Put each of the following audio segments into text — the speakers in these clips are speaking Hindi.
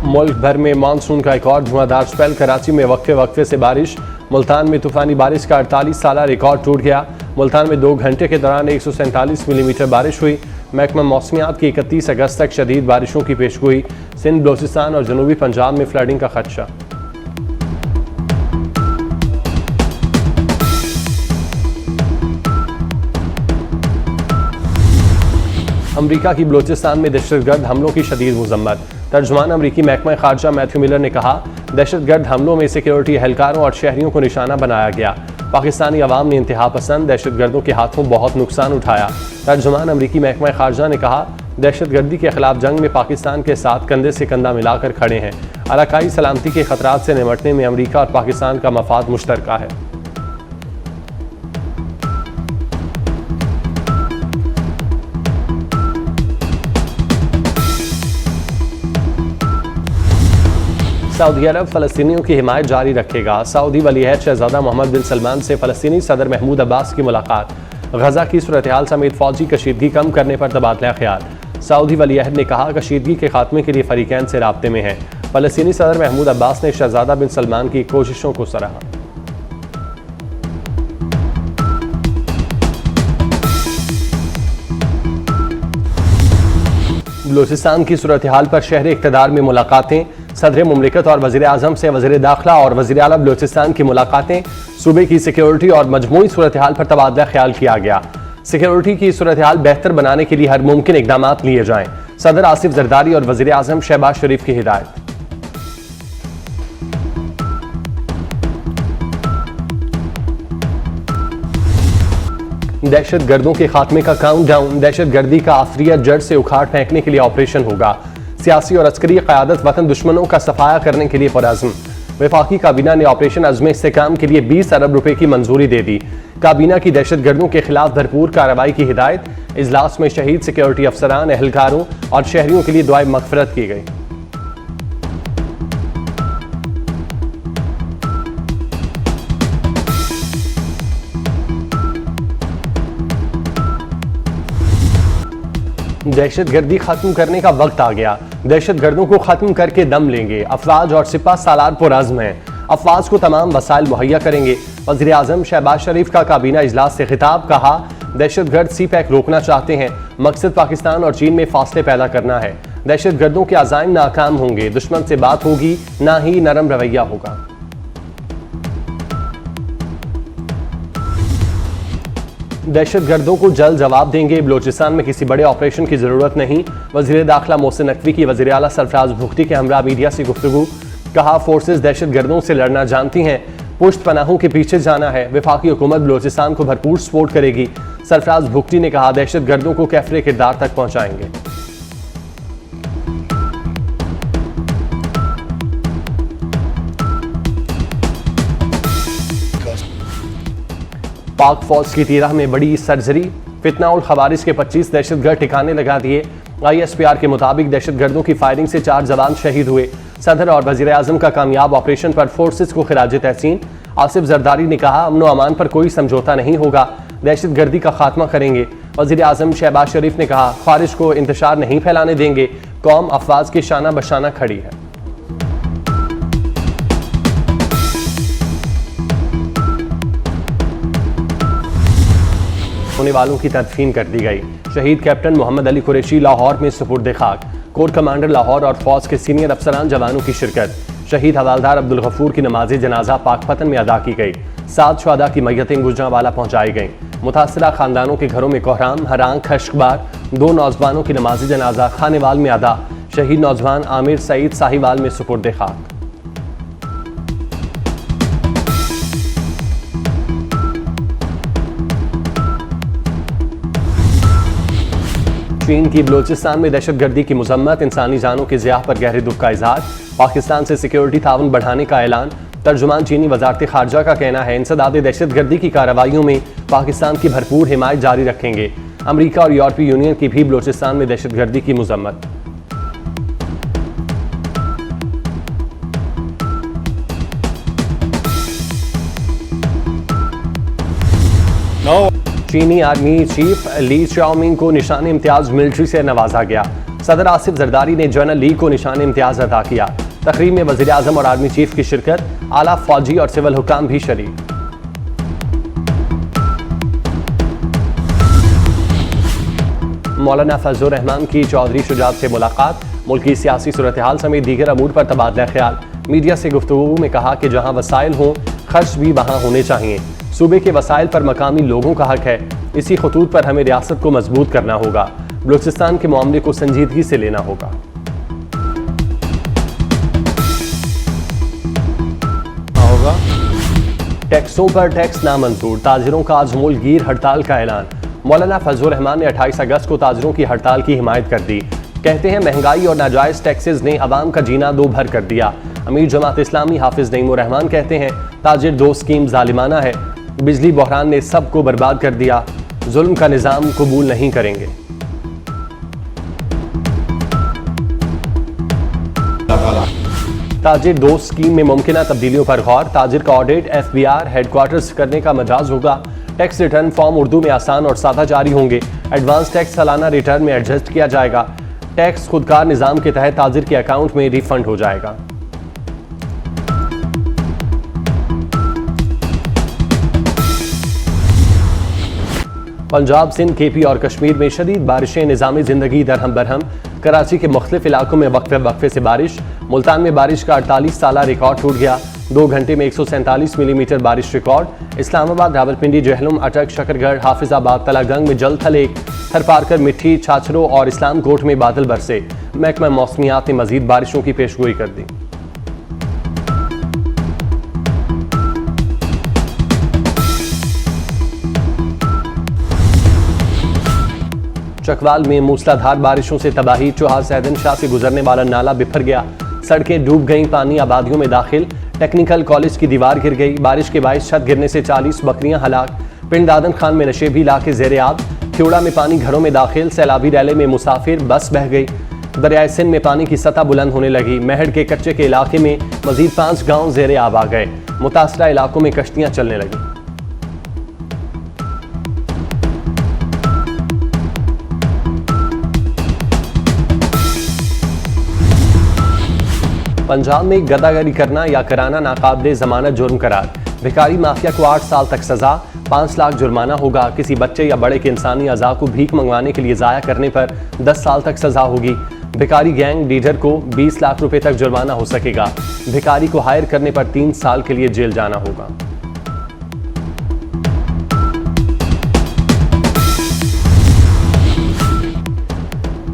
मुल्क भर में मानसून का एक और धुआंधार स्पेल। कराची में वक्फे वक्फे से बारिश। मुल्तान में तूफानी बारिश का 48 साल रिकॉर्ड टूट गया। मुल्तान में 2 घंटे के दौरान 147 मिलीमीटर बारिश हुई। महकमा मौसमियात की 31 अगस्त तक शदीद बारिशों की पेशगोई। सिंध, बलोचिस्तान और जनूबी पंजाब में फ्लडिंग का खदशा। अमरीका की बलोचिस्तान में दहशतगर्द हमलों की शदीद मजम्मत। तर्जुमान अमरीकी महकमा खारजा मैथ्यू मिलर ने कहा, दहशतगर्द हमलों में सिक्योरिटी एहलकारों और शहरियों को निशाना बनाया गया। पाकिस्तानी अवाम ने इंतहा पसंद दहशतगर्दों के हाथों बहुत नुकसान उठाया। तर्जुमान अमरीकी महकमा खारजा ने कहा, दहशतगर्दी के खिलाफ जंग में पाकिस्तान के साथ कंधे से कंधा मिलाकर खड़े हैं। इलाकाई सलामती के खतरात से निपटने में अमरीका और पाकिस्तान का मफाद मुश्तरका है। सऊदी अरब फ़लस्तीनियों की हिमायत जारी रखेगा। सऊदी वलीअहद शहजादा मोहम्मद बिन सलमान से फ़लस्तीनी सदर महमूद अब्बास की मुलाकात। गजा की सूरत हाल समेत फौजी कशीदगी कम करने पर तबादला ख्याल। सऊदी वलीअहद ने कहा, कशीदगी के खात्मे के लिए फरीकैन से राब्ते में हैं। फ़लस्तीनी सदर महमूद अब्बास ने शहजादा बिन सलमान की कोशिशों को सराहा। बलूचिस्तान की सूरत हाल पर शहर इक़्तिदार में मुलाकातें। सदर मुमलिकत और वज़ीर आज़म से वज़ीर दाखिला और वज़ीर आला बलूचिस्तान की मुलाकातें। सूबे की सिक्योरिटी और मजमूई सूरत हाल पर तबादला ख्याल किया गया। सिक्योरिटी की सूरत हाल बेहतर बनाने के लिए हर मुमकिन इक़दाम लिए जाएं। सदर आसिफ जरदारी और वज़ीर आज़म शहबाज शरीफ की हिदायत। दहशत गर्दों के खात्मे का काउंटडाउन। दहशत गर्दी का आफरियत जड़ से उखाड़ फेंकने के लिए ऑपरेशन होगा। सियासी और अस्करी क़यादत वतन दुश्मनों का सफाया करने के लिए पुरअज़्म। वफाकी काबीना ने ऑपरेशन अज़्म इस्तेहकाम के लिए 20 अरब रुपए की मंजूरी दे दी। काबीना की दहशत गर्दों के खिलाफ भरपूर कार्रवाई की हिदायत। इजलास में शहीद सिक्योरिटी अफसरान, एहलकारों और शहरियों के लिए दुआए मग़फ़िरत की गई। दहशत गर्दी खत्म करने का वक्त आ गया। दहशत गर्दों को खत्म करके दम लेंगे। अफवाज और सिपा सालार पुरअज़्म हैं। अफवाज को तमाम वसाइल मुहैया करेंगे। वज़ीर आज़म शहबाज शरीफ का काबीना इजलास से खिताब। कहा, दहशत गर्द CPEC रोकना चाहते हैं। मकसद पाकिस्तान और चीन में फासले पैदा करना है। दहशत गर्दों के अज़ाइम नाकाम होंगे। दुश्मन से बात होगी, ना ही नरम रवैया होगा। दहशत गर्दों को जल्द जवाब देंगे। बलूचिस्तान में किसी बड़े ऑपरेशन की जरूरत नहीं। वज़ीर दाखिला मोहसिन नकवी की वज़ीर आला सरफराज भुगती के हमरा मीडिया से गुफ्तगू। कहा, फोर्सेस दहशत गर्दों से लड़ना जानती हैं। पुश्त पनाहों के पीछे जाना है। वफाकी हुकूमत बलूचिस्तान को भरपूर सपोर्ट करेगी। सरफराज भुगती ने कहा, दहशत गर्दों को कैफरे किरदार तक पहुंचाएंगे। पाक फौज की 13 में बड़ी सर्जरी। फितना उल खवारिज के 25 दहशतगर्द ठिकाने लगा दिए। ISPR के मुताबिक दहशतगर्दों की फायरिंग से 4 जवान शहीद हुए। सदर और वज़ीर आज़म का कामयाब ऑपरेशन पर फोर्सेस को खिराज तहसीन। आसिफ जरदारी ने कहा, अमन व अमान पर कोई समझौता नहीं होगा। दहशतगर्दी का खात्मा करेंगे। वज़ीर आज़म शहबाज शरीफ ने कहा, ख्वारिज को इंतशार नहीं फैलाने देंगे। कौम अफवाज के शाना बशाना खड़ी है। होने वालों की तदफीन कर दी गई। शहीद कैप्टन मोहम्मद अली कुरैशी लाहौर में सुपुर्द खाक। कोर कमांडर लाहौर और फौज के सीनियर अफसरान जवानों की शिरकत। शहीद हवालदार अब्दुल गफूर की नमाज जनाजा पाकपतन में अदा की गई। 7 शुहदा की मैयतें गुजरांवाला पहुंचाई गईं। मुतासरा खानदानों के घरों में कोहराम, हरांग, खश्कबार। 2 नौजवानों की नमाज जनाजा खानेवाल में अदा। शहीद नौजवान आमिर सईद साहिवाल में सुपुर्द खाक। चीन की बलूचिस्तान में दहशतगर्दी की मजम्मत। इंसानी जानों की ज़िया पर गहरे दुख का इजहार। पाकिस्तान से सिक्योरिटी ताउन बढ़ाने का ऐलान। तर्जुमान चीनी वजारत खारजा का कहना है, इंसदाद दहशतगर्दी की कार्रवाइयों में पाकिस्तान की भरपूर हिमायत जारी रखेंगे। अमरीका और यूरोपीय यूनियन की भी बलूचिस्तान में दहशतगर्दी की मजम्मत। चीनी आर्मी चीफ ली चाओमिंग को निशान इम्तियाज मिलिट्री से नवाजा गया। सदर आसिफ जरदारी ने जनरल ली को निशान इम्तियाज अता किया। तकरीब में वज़ीर आज़म और आर्मी चीफ की शिरकत, आला फौजी और सिविल हुकाम भी शरीक। मौलाना फजलुर रहमान की चौधरी शुजात से मुलाकात, मुल्क की सियासी सूरत हाल समेत दीगर अमूर पर तबादला ख्याल। मीडिया से गुफ्तगू में कहा कि जहां वसाइल हों खर्च भी वहां होने चाहिए। सूबे के वसाइल पर मकामी लोगों का हक है, इसी खतूत पर हमें रियासत को मजबूत करना होगा। बलूचिस्तान के मामले को संजीदगी से लेना होगा। टैक्सों पर टैक्स नामंजूर, ताजिरों का आज मुल्कगीर हड़ताल का ऐलान। मौलाना फजलुर रहमान ने 28 अगस्त को ताजिरों की हड़ताल की हिमायत कर दी। कहते हैं महंगाई और नाजायज टैक्सेस ने अवाम का जीना दो भर कर दिया। अमीर जमात इस्लामी हाफिज नईमुर रहमान कहते हैं ताजिर दो स्कीम जालिमाना है, बिजली बहरान ने सबको बर्बाद कर दिया, जुल्म का निज़ाम कबूल नहीं करेंगे। ताजिर दो स्कीम में मुमकिन तब्दीलियों पर गौर, ताजिर का ऑडिट FBR हेडक्वार्टर्स करने का मजाज होगा। टैक्स रिटर्न फॉर्म उर्दू में आसान और सादा जारी होंगे। एडवांस टैक्स सालाना रिटर्न में एडजस्ट किया जाएगा। टैक्स खुदकार निज़ाम के तहत ताजिर के अकाउंट में रिफंड हो जाएगा। पंजाब, सिंध, KP और कश्मीर में शदीद बारिशें, निज़ामी ज़िंदगी दरहम बरहम। कराची के मुख्तलिफ इलाकों में वक्फे वक्फे से बारिश। मुल्तान में बारिश का 48 साला रिकॉर्ड टूट गया। 2 घंटे में 147 मिलीमीटर बारिश रिकॉर्ड। इस्लामाबाद, रावलपिंडी, जहलुम, अटक, शकरगढ़, हाफिजाबाद, तलागंग में जल थल एक, थरपारकर, मिट्टी, छाछरों और इस्लाम कोट में बादल बरसे। महकमा मौसमियात ने मजीद बारिशों की पेशगोई कर दी। चकवाल में मूसलाधार बारिशों से तबाही, चौहार सैदन शाह से गुजरने वाला नाला बिफर गया। सड़कें डूब गईं, पानी आबादियों में दाखिल। टेक्निकल कॉलेज की दीवार गिर गई। बारिश के बायस छत गिरने से 40 बकरियां हलाक। पिंड दादन खान में नशेबी इलाके ज़ेरे आब। ख्योड़ा में पानी घरों में दाखिल। सैलाबी रैले में मुसाफिर, बस बह गई। दरियाए सिंध में पानी की सतह बुलंद होने लगी। महड़ के कच्चे के इलाके में मजीद 5 गाँव ज़ेरे आब आ गए। मुतासरा इलाकों में कश्तियाँ चलने लगी। पंजाब में गदागरी करना या कराना नाकाबिले जमानत जुर्म करार। भिखारी माफिया को 8 साल तक सजा, 5 लाख जुर्माना होगा। किसी बच्चे या बड़े के इंसानी अज़ा को भीख मंगवाने के लिए ज़ाया करने पर 10 साल तक सजा होगी। भिखारी गैंग लीडर को 20 लाख रुपए तक जुर्माना हो सकेगा। भिखारी को हायर करने पर 3 साल के लिए जेल जाना होगा।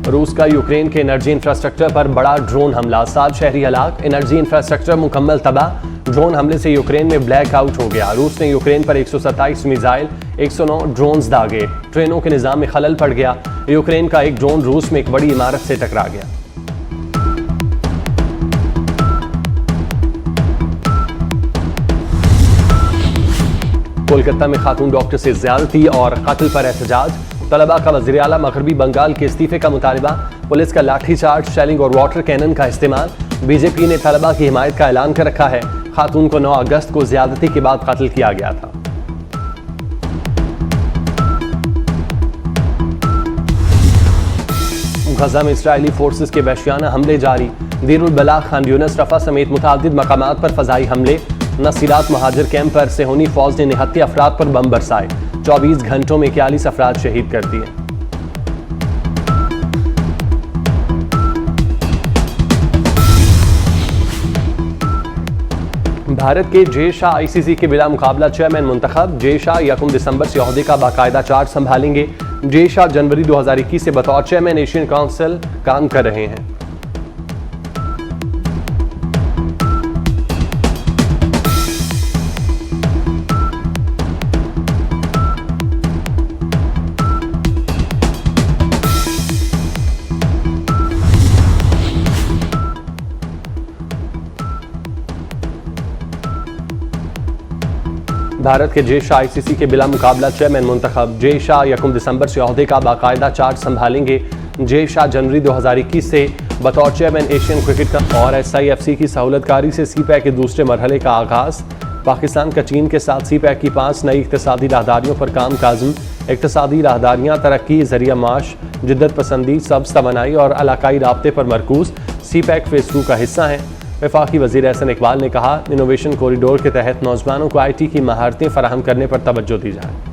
रूस का यूक्रेन के एनर्जी इंफ्रास्ट्रक्चर पर बड़ा ड्रोन हमला, 7 शहरी हलाक, एनर्जी इंफ्रास्ट्रक्चर मुकम्मल तबाह। ड्रोन हमले से यूक्रेन में ब्लैक आउट हो गया। रूस ने यूक्रेन पर 127 मिसाइल, 109 ड्रोन्स दागे। ट्रेनों के निज़ाम में खलल पड़ गया। यूक्रेन का एक ड्रोन रूस में एक बड़ी इमारत से टकरा गया। कोलकाता में खातून डॉक्टर से ज्यादती और कत्ल पर एहतजाज। तलबा का वज़ीर आला मगरबी बंगाल के इस्तीफे का मुतालबा। पुलिस का लाठीचार्ज, शेलिंग और वाटर कैनन का इस्तेमाल। बीजेपी ने तलबा की हिमायत का ऐलान कर रखा है। खातून को 9 अगस्त को ज्यादती के बाद कत्ल किया गया था। गजा में इस्राइली फोर्सेस के वहशियाना हमले जारी। दीरुल बलाग, खान यूनिस, रफा समेत मुतादिद मकामात पर फजाई हमले। नसीरात महाजिर कैंप पर सेहोनी फौज ने 79 अफराद पर बम बरसाए। 24 घंटों में 41 अफराद शहीद कर दिए। भारत के जे शाह ICC के बिला मुकाबला चेयरमैन मुंतखब। जे शाह 1 दिसंबर से ओहदे का बाकायदा चार्ज संभालेंगे। जे शाह जनवरी 2021 से बतौर चेयरमैन एशियन काउंसिल काम कर रहे हैं। भारत के जे शाह ICC के बिला मुकाबला चेयरमैन मुंतखब। जे शाह 1 दिसंबर से ओहदे का बाकायदा चार्ज संभालेंगे। जे शाह जनवरी 2021 से बतौर चेयरमैन एशियन क्रिकेट का और SIFC की सहूलतकारी से CPEC के दूसरे मरहले का आगाज़। पाकिस्तान का चीन के साथ CPEC की 5 नई इक़्तिसादी राहदारियों पर काम काज़म। इक्तसादी राहदारियाँ, तरक्की, ज़रिया माश, जिद्दत पसंदी, सब्ज़ तवानाई और इलाकाई राब्ते पर मरकूज़ CPEC फेज़ 2 का हिस्सा हैं। वफाकी वज़ीर एहसन इकबाल ने कहा, इनोवेशन कॉरिडोर के तहत नौजवानों को IT की महारतें फराहम करने पर तवज्जो दी जाए।